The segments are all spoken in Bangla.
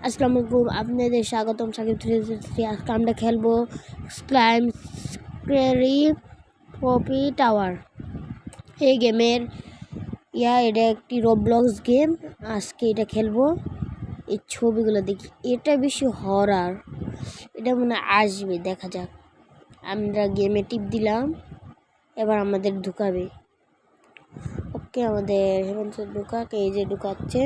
আসসালামু আলাইকুম, আপনাদের স্বাগতম। সাকিব 360। আজকে আমরা খেলবো স্লাইম স্ক্রেরি পপি টাওয়ার। এই গেমের এটা একটি রবলক্স গেম। আজকে এটা খেলবো। এই ছবিগুলো দেখি, এটা বেশি হরার, এটা মনে আসবে, দেখা যাক। আমরা গেমে টিপ দিলাম, এবার আমাদের ঢুকাবে। ওকে, আমাদের হেমন্ত ঢুকাক, এই যে ঢুকাচ্ছে।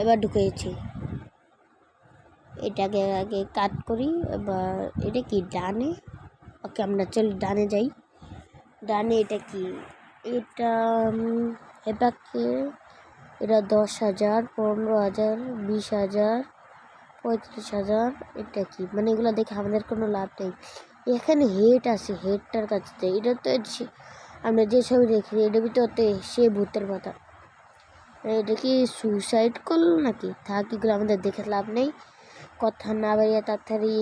এবার ঢুকেছি। এটাকে আগে কাট করি। এবার এটা কি ডানে? ওকে, আমরা চলি ডানে যাই। ডানে এটা কি? এটা এটাকে এটা 10,000, 15,000, 20,000, 35,000। এটা কি মানে এগুলো দেখে আমাদের কোনো লাভ নেই। এখানে হেড আছে, হেডটার কাছে যাই। এটা তো আমরা যে ছবি দেখি এটার ভিতরতে সে ভূতের মাথা। এটা কি সুইসাইড করলো নাকি? থাক, এগুলো আমাদের দেখে লাভ নেই। কথা না বাড়িয়ে তাড়াতাড়ি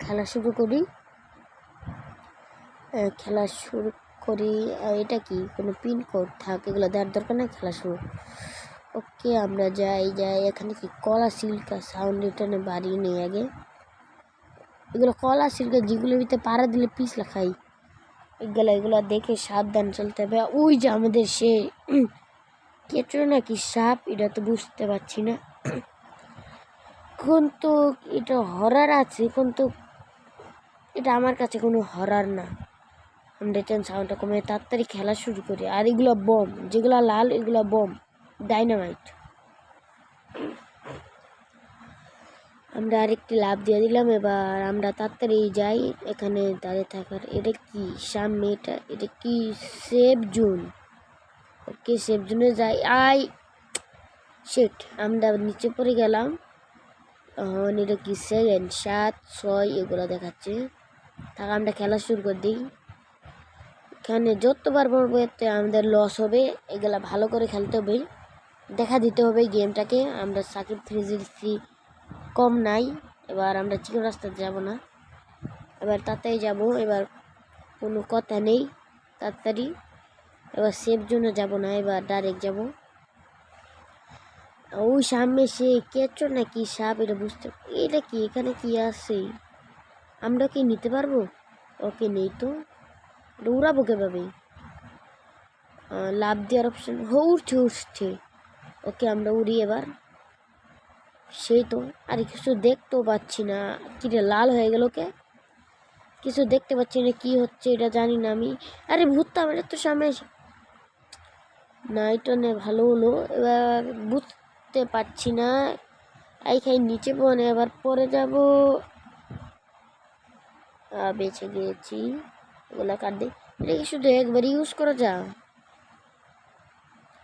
খেলা শুরু করি। এটা কি কোনো পিনকোড? থাক, এগুলো দেওয়ার দরকার নেই, খেলা শুরু। ওকে, আমরা যাই। এখানে কি কলা সিল্কা? সাউন্ড রিটার্নে বাড়িয়ে নেই আগে। এগুলো কলা সিল্কা, যেগুলোর ভিতরে পাড়া দিলে পিছলা খাই। এগুলো দেখে সাবধান চলতে হবে। ওই যে আমাদের সে কেঁচো নাকি সাপ, এটা তো বুঝতে পারছি না। কিন্তু এটা হরার আছে, কিন্তু এটা আমার কাছে কোনো হরার না। আমরা সাউন্ডটা কমে তাড়াতাড়ি খেলা শুরু করি। আর এগুলো বম, যেগুলো লাল এগুলো বম, ডাইনামাইট। আমরা আরেকটি লাভ দিয়ে দিলাম। এবার আমরা তাড়াতাড়ি যাই, এখানে দাঁড়িয়ে থাকার। এটা কি সামনে? এটা কি সেফ জোন? ওকে, সেফ জোনে যাই। শিট, আমরা নিচে পড়ে গেলাম। এটা কি 7, 7, 6 এগুলো দেখাচ্ছে। তাকে আমরা খেলা শুরু করে দিই। এখানে যতবার পড়বো এতে আমাদের লস হবে। এগুলা ভালো করে খেলতে হবে, দেখা দিতে হবে গেমটাকে। আমরা সাকিব 360 কম নাই। এবার আমরা চিকন রাস্তাতে যাব না, এবার তাড়াতাড়ি যাব। এবার কোনো কথা নেই, তাড়াতাড়ি। এবার সেফ জোনে যাব না, এবার ডাইরেক্ট যাব। ওই সামনে সে কেঁচো নাকি সাপ, এটা বুঝতে। এটা কি? এখানে কি আছে? আমরা কি নিতে পারবো? ওকে, নেই তো। উড়াবো কীভাবে? লাভ দেওয়ার অপশন উঠছে। ওকে, আমরা উড়ি এবার। সেই তো, আরে কিছু দেখতেও পাচ্ছি না। কিরে লাল হয়ে গেল কে? কিছু দেখতে পাচ্ছি না, কি হচ্ছে এটা জানি না আমি। আরে ভূতটা আমার তো সামনে না, এটা নে ভালো হলো। এবার বুঝতে পারছি না। খাই নিচে পড়ে, এবার পরে যাব। বেঁচে গিয়েছি। এগুলা কাট দিই। এটা কি শুধু একবার ইউজ করা যায়?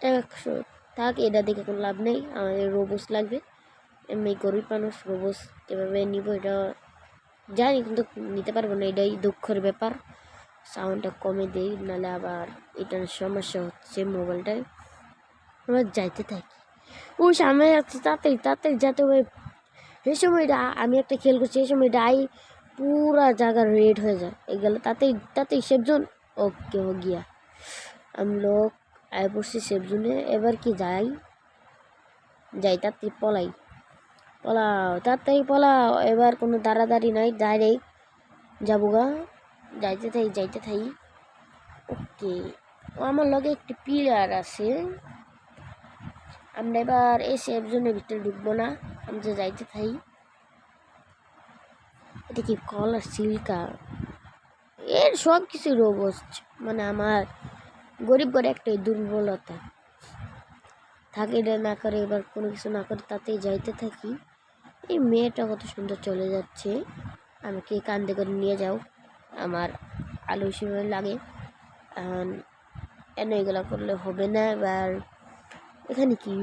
100 থাক, এটা দেখে কোনো লাভ নেই। আমাদের রোবস লাগবে। এমনি গরিব মানুষ, রোবস কীভাবে নিব এটা জানি, কিন্তু নিতে পারবো না। এটাই দুঃখের ব্যাপার। সাউন্ডটা কমে দেই, নাহলে আবার এটার সমস্যা হচ্ছে মোবাইলটায়। আমরা যাইতে থাকি। ওই সামনে যাচ্ছে, তাড়াতাড়ি তাড়াতাড়ি যেতে হবে। সেই সময়টা আমি একটা খেল করছি, সেই সময়টা পুরা জায়গা রেড হয়ে যায়। এগুলো তাড়াতাড়ি তাড়াতাড়ি সেফজন। ওকে, हो गया। हम लोग आए পড়ছি সেফ জোনে। এবার কি যাই তাড়াতাড়ি পলাই, তাড়াতাড়ি পলাও। এবার কোনো দাঁড়াদাঁড়ি নাই, ডাইরেক্ট যাবো গা। যাইতে থাই। ওকে, আমার লগে একটি পিলার আছে। আমরা এবার এই সেফ জোনের ভিতরে ঢুকবো না, আমরা যাইতে থাই। এটা কি কলার সিল্কা? এর সব কিছু রোবস্ট, মানে আমার গরিব করে একটাই দুর্বলতা থাকে। এটা না করে, এবার কোনো কিছু না করে তাতেই যাইতে থাকি। এই মেয়েটা কত সুন্দর চলে যাচ্ছে, আমাকে কান্দে করে নিয়ে যাও। আমার আলু সময় লাগে। কেন এগুলো করলে হবে না? এবার এখানে কি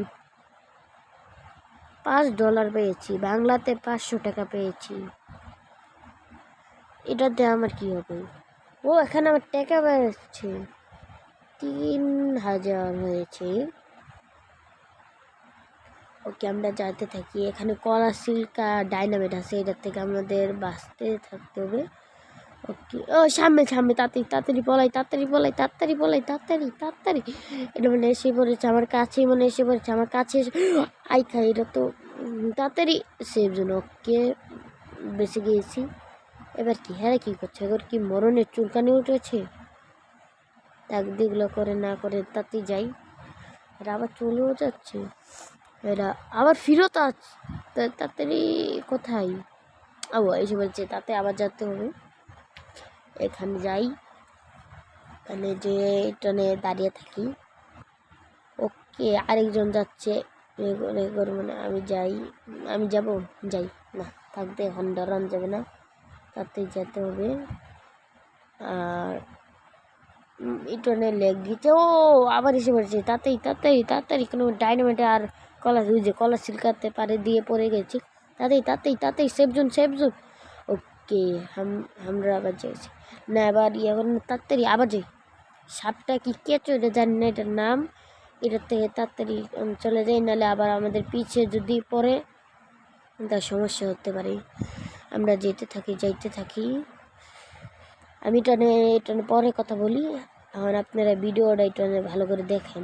$5 পেয়েছি, বাংলাতে 500 টাকা পেয়েছি। এটাতে আমার কি হবে? ও, এখানে আমার টাকা বেড়েছে, 3,000 হয়েছে। ওকে, আমরা যাইতে থাকি। এখানে কলা সিল্কা ডাইনামাইট আছে, এটার থেকে আমাদের বাঁচতে থাকতে হবে। ওকে ও সামনে সামনে তাড়াতাড়ি তাড়াতাড়ি পলাই তাড়াতাড়ি পলাই তাড়াতাড়ি পলাই তাড়াতাড়ি তাড়াতাড়ি এটা মানে এসে পড়েছে আমার কাছে মানে এসে পড়েছে আমার কাছে আই খাই এটা তো তাড়াতাড়ি সেভ জন্য ওকে বেঁচে গিয়েছি এবার কি হ্যাঁ কী করছে এবার কি মরণের চুলকানি উঠেছে তাক দিকগুলো করে না করে তাতেই যাই এরা আবার চলেও যাচ্ছে এরা আবার ফিরত আসছে তাড়াতাড়ি কোথায় ও এসে বলছে তাতে আবার যেতে হবে এখানে যাই এখানে যে ট্রেনে দাঁড়িয়ে থাকি ওকে আরেকজন যাচ্ছে করবো না আমি যাই আমি যাব যাই না থাকতে এখন ডরান যাবে না তাতেই যেতে হবে আর এই ট্রেনে লেগ দিচ্ছে ও আবার এসে পড়েছে তাতেই তাড়াতাড়ি তাড়াতাড়ি কোনো ডাইনামাইটে আর কলা যে কলা ছিলকাতে পারে দিয়ে পড়ে গেছি তাতেই তাতেই তাতেই সেফজন ওকে আমরা আবার যাইছি না এবার এখন তাড়াতাড়ি আবার যাই সাপটা কি কেঁচো এটা জানি না এটার নাম এটার থেকে তাড়াতাড়ি চলে যাই নাহলে আবার আমাদের পিছে যদি পড়ে তার সমস্যা হতে পারে আমরা যেতে থাকি যাইতে থাকি আমি এটা পরে কথা বলি এখন আপনারা ভিডিওটা এটা ভালো করে দেখেন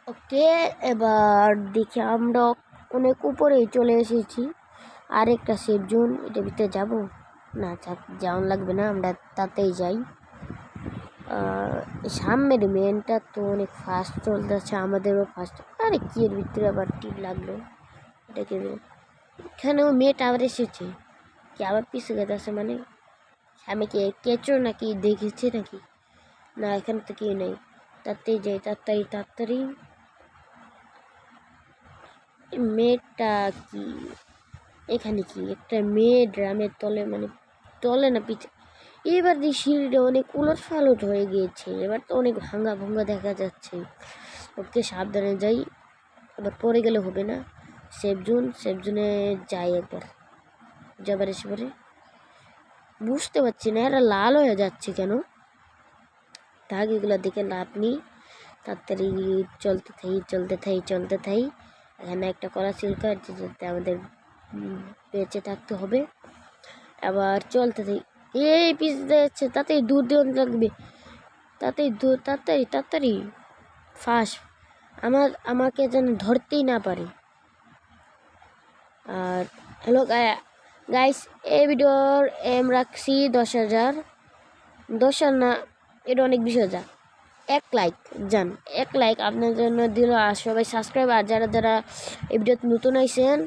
ওকে এবার দেখি আমরা অনেক উপরেই চলে এসেছি আরেকটা সেফ জোন এটার ভিতরে যাবো না যাওয়ান লাগবে না আমরা তাতেই যাই সামনের মেনটা তো অনেক ফাস্ট চলতেছে আমাদেরও ফাস্ট আরে কি এর ভিতরে আবার টিপ লাগলো এটাকে এখানেও মেয়েটা আবার এসেছে কি আবার পিছিয়ে গেছে মানে আমি কি কেঁচো নাকি দেখেছে নাকি না এখানে তো কেউ নেই তাড়াতাড়ি যাই তাড়াতাড়ি তাড়াতাড়ি মেয়েটা কি এখানে কি একটা মেয়ে ড্রামের তলে মানে তলে না পিছে এবার যে সিঁড়িটা অনেক উলট ফালট হয়ে গিয়েছে এবার তো অনেক ভাঙ্গা ভাঙ্গা দেখা যাচ্ছে ওকে সাবধানে যাই এবার পরে গেলে হবে না সেফ জোনে যাই একবার যাবার এসে পরে বুঝতে পারছি না এরা লাল হয়ে যাচ্ছে কেন দাগ এগুলো দেখে লাভ নেই তাড়াতাড়ি চলতে থাই এখানে একটা কলা ছিলকা যেতে আমাদের বেঁচে থাকতে হবে আবার চলতে থাই এই পিস যাচ্ছে তাতেই দূর দিয়ে লাগবে তাড়াতাড়ি ফাস্ট আমাকে যেন ধরতেই না পারে আর হ্যালো গাইস এই ভিডিওর এম রাখছি 10,000 10,000 না এটা অনেক বেশি হয়ে যায় 1 লাইক যান 1 লাইক আপনার জন্য দিল আর সবাই সাবস্ক্রাইব আর যারা যারা এই ভিডিওতে নতুন আইছেন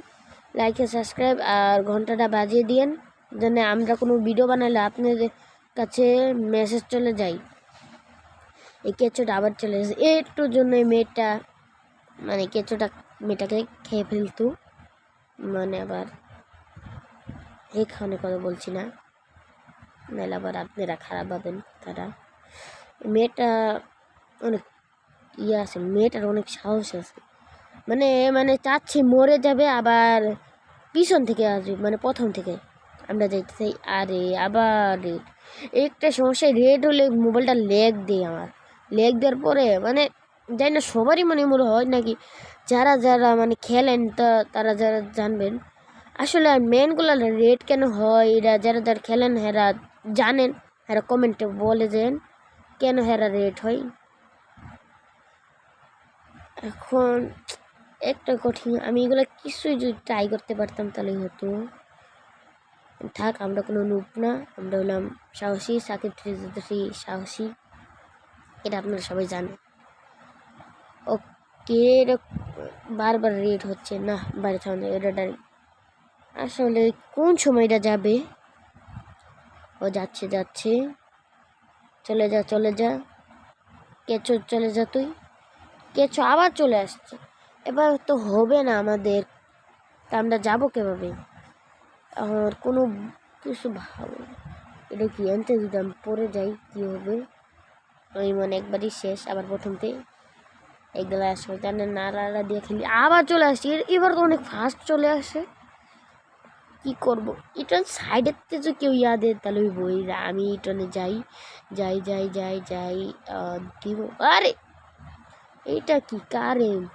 লাইক সাবস্ক্রাইব আর ঘন্টাটা বাজিয়ে দিন যেন আমরা কোনো ভিডিও বানালে আপনাদের কাছে মেসেজ চলে যায় এই কেঁচোটা আবার চলে এসেছে একটুর জন্য এই মেয়েটা মানে কেঁচোটা মেয়েটাকে খেয়ে ফেলতো মানে আবার এখানে কথা বলছি না নাহলে আবার আপনারা খারাপ ভাবেন তারা মেয়েটা অনেক আছে মেয়েটার অনেক সাহস আছে মানে মানে চাচ্ছি মরে যাবে আবার পিছন থেকে আসবে মানে প্রথম থেকে আমরা যাইতে চাই আরে আবার রেড একটা সমস্যা রেড হলে মোবাইলটা লেগ দেয় আমার লেগ দেওয়ার পরে মানে যাই না সবারই মনে হয় নাকি যারা যারা মানে খেলেন তারা যারা জানবেন আসলে মেনগুলো রেড কেন হয় এরা যারা যারা খেলেন হেরা জানেন হেরা কমেন্টে বলে দেন কেন হেরা রেড হয় এখন একটা কঠিন আমি এগুলো কিছুই যদি ট্রাই করতে পারতাম তাহলে হতো থাক আমরা কোনো নুব না আমরা হলাম সাহসী সাকিব সাহসী এটা আপনারা সবাই জানেন ওকে বারবার রেড হচ্ছে না বাইরে থামলে এটা আসলে কোন সময়টা যাবে ও যাচ্ছে চলে যা কেঁচো চলে যা তুই কেঁচো আবার চলে আসছে এবার তো হবে না আমাদের তা আমরা যাবো কীভাবে আর কোনো কিছু ভালো এটা কি আনতে যদি আমি পরে যাই কী হবে আমি মানে একবারই শেষ আবার প্রথমতে এগুলো আসবে জানেন নাড়া দিয়ে খেলি আবার চলে আসছি এবার তো অনেক ফাস্ট চলে আসে কি করব এটা সাইডের থেকে কেউ ইয়াদে তাহলে বই আমি টনে যাই দিব আরে এইটা কি কারেন্ট?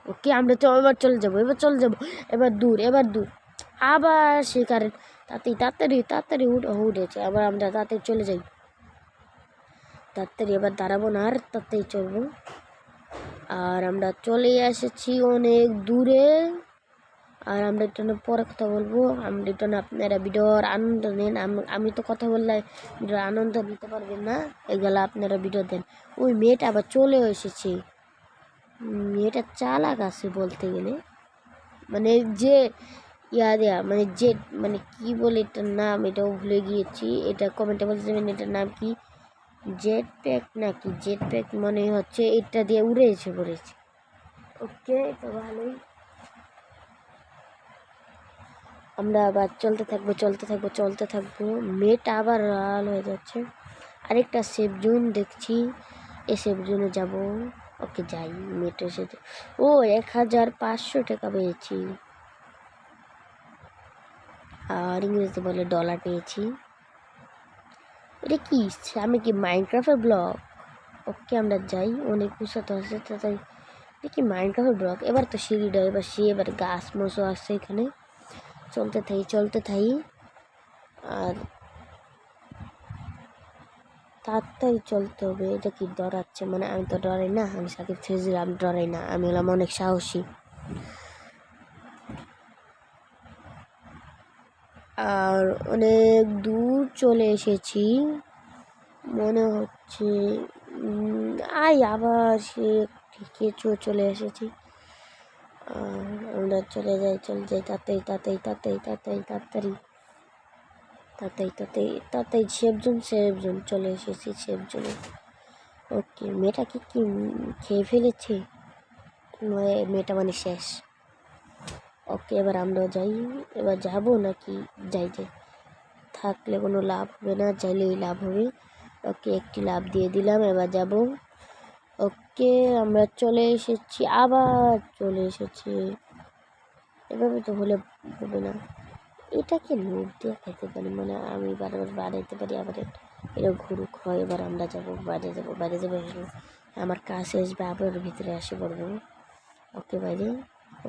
ওকে আমরা এবার চলে যাবো, এবার দূর আবার সে কারেন্ট। তাড়াতাড়ি উঠেছে, আবার আমরা তাড়াতাড়ি চলে যাই, তাড়াতাড়ি এবার দাঁড়াবো না, আর তাড়াতাড়ি চলবো। আর আমরা চলে এসেছি অনেক দূরে। আর আমরা একটু পরে কথা বলবো, আমরা একটু আপনারা ভিডিওর আনন্দ নেন। আমি তো কথা বললে ভিডিওর আনন্দ নিতে পারবেন না, এগুলো আপনারা ভিডিও দেন। ওই মেয়েটা আবার চলে এসেছে, মেয়েটা চালাক আছে বলতে গেলে, মানে যে দেয়া মানে জেট, মানে কি বলে এটার নাম, এটাও ভুলে গিয়েছি। এটা কমেন্টে বলতে দেবেন এটার নাম কি, জেট প্যাক নাকি জেট প্যাক মনে হচ্ছে। এটা দিয়ে উড়ে এসে পড়েছে। ওকে, এটা ভালোই। আমরা আবার চলতে থাকবো। মেয়েটা আবার লাল হয়ে যাচ্ছে। আরেকটা সেফ জোন দেখছি, এ সেফ জোনে যাব। ওকে যাই, মেয়েটা এসেছে। ও 1500 টাকা পেয়েছি, আর ইংরেজিতে বলে ডলার পেয়েছি। এটা কি, আমি কি মাইনক্রাফটের ব্লক? ওকে আমরা যাই, অনেক উঁচাতে আছে তাই। এটা কি মাইনক্রাফটের ব্লক? এবার তো সিঁড়িটা, এবার গাছ মশো আসছে এখানে। চলতে থাই আর তাড়াতাড়ি চলতে হবে। এটা কি ডরাচ্ছে? মানে আমি তো ডরাই না, আমি সাকিব ফেজিল, আমি ডরাই না, আমি হলাম অনেক সাহসী। আর অনেক দূর চলে এসেছি মনে হচ্ছে। আবার সে কেঁচো চলে এসেছি। আর আমরা চলে যাই তাড়াতাড়ি সেফ জোন চলে এসেছি, সেফ জোনে। ওকে, মেয়েটা কি খেয়ে ফেলেছে? মেয়েটা মানে শেষ। ওকে, এবার আমরাও যাই। এবার যাবো নাকি যাই থাকলে কোনো লাভ হবে না, চাইলেই লাভ হবে। ওকে, একটি লাভ দিয়ে দিলাম, এবার যাব। ওকে, আমরা চলে এসেছি, আবার চলে এসেছি। এভাবে তো হলে হবে না। এটাকে লোভ দিয়ে খেতে পারি, মানে আমি বারবার বাড়াইতে পারি, আবার এটা ঘুরুক হয়। এবার আমরা যাবো বাইরে যাবো আমার কাছে আসবে, আবার ভিতরে আসে পড়বো। ওকে বাইরে।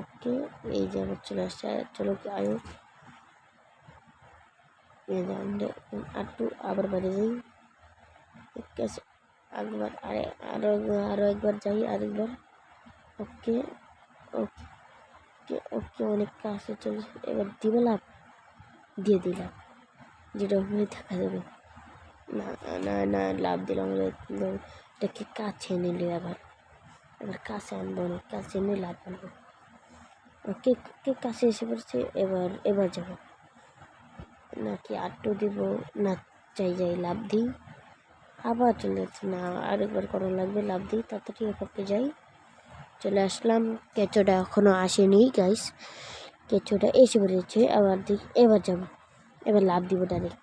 ওকে, এই যে আবার চলে আসছে, চলো আয়ো। একটু আবার বাইরে যাই, ঠিক আছে। একবার আরো একবার যাই, আরেকবার। ওকে ওকে ওকে, অনেক কাছে চলে। এবার দিব লাভ, দিয়ে দিলাম, যেটা হয়ে থাকা যাবে না। লাভ দিলাম। এটাকে কাছে নিলে এবার কাছে আনবো, অনেক কাছে নিয়ে লাভ আনবো। ওকে, কাছে এসে পড়েছে। এবার যাবো নাকি আটটু দিব না, যাই লাভ দিই। আবার চলে যাচ্ছে না, আরেকবার করা লাগবে, লাভ দিই তাড়াতাড়ি। ওকে যাই, চলে আসলাম। কেঁচোটা এখনও আসেনি গাইস, কেঁচোটা এসে পড়েছে। আবার দিই, এবার যাবো, এবার লাভ দিব ডাইরেক্ট।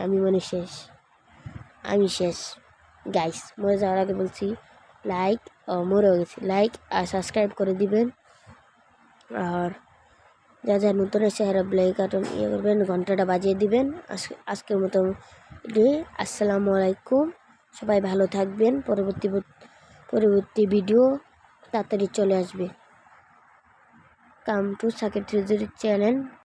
আমি মানে আমি শেষ গাইস। মরে যাওয়ার আগে বলছি, মরেও গেছি, লাইক আর সাবস্ক্রাইব করে দিবেন। আর যা নতুন এসে ব্লাইক কার্টুন করবেন, ঘন্টাটা বাজিয়ে দিবেন। আজকের মতো আসসালামু আলাইকুম, সবাই ভালো থাকবেন। পরবর্তী ভিডিও তাড়াতাড়ি চলে আসবে। Come to Sakib channel.